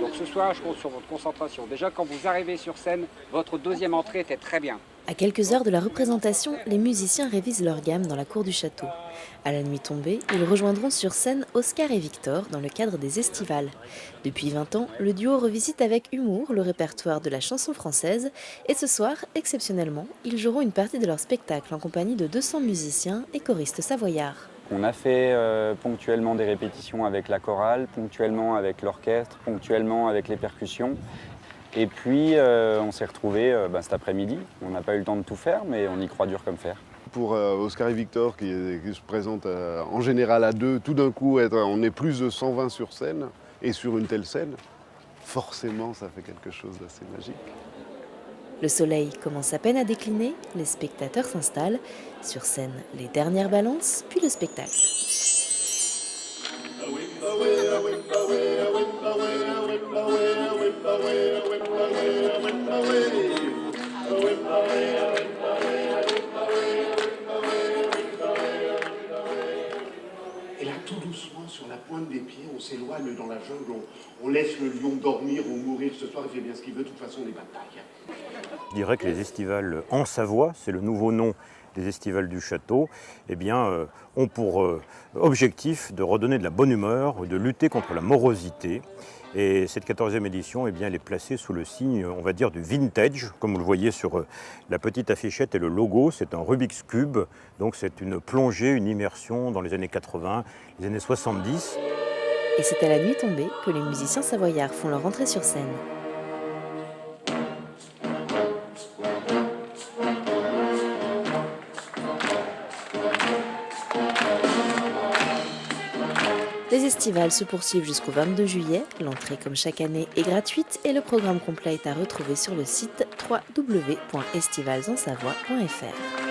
Donc ce soir, je compte sur votre concentration. Déjà, quand vous arrivez sur scène, votre deuxième entrée était très bien. À quelques heures de la représentation, les musiciens révisent leur gamme dans la cour du château. À la nuit tombée, ils rejoindront sur scène Oscar et Victor dans le cadre des Estivales. Depuis 20 ans, le duo revisite avec humour le répertoire de la chanson française et ce soir, exceptionnellement, ils joueront une partie de leur spectacle en compagnie de 200 musiciens et choristes savoyards. On a fait ponctuellement des répétitions avec la chorale, ponctuellement avec l'orchestre, ponctuellement avec les percussions. Et puis on s'est retrouvés cet après-midi. On n'a pas eu le temps de tout faire, mais on y croit dur comme fer. Pour Oscar et Victor qui se présentent en général à deux, tout d'un coup on est plus de 120 sur scène et sur une telle scène, forcément ça fait quelque chose d'assez magique. Le soleil commence à peine à décliner, les spectateurs s'installent. Sur scène, les dernières balances, puis le spectacle. Et là, tout doucement, sur la pointe des pieds, on s'éloigne dans la jungle, on laisse le lion dormir ou mourir ce soir, il fait bien ce qu'il veut, de toute façon, on est bataille. Je dirais que les estivales en Savoie, c'est le nouveau nom des estivales du château, ont pour objectif de redonner de la bonne humeur, de lutter contre la morosité. Et cette 14e édition, elle est placée sous le signe, on va dire, du vintage. Comme vous le voyez sur la petite affichette et le logo, c'est un Rubik's Cube. Donc c'est une plongée, une immersion dans les années 80, les années 70. Et c'est à la nuit tombée que les musiciens savoyards font leur entrée sur scène. Les estivales se poursuivent jusqu'au 22 juillet. L'entrée, comme chaque année, est gratuite et le programme complet est à retrouver sur le site www.estivalsensavoie.fr.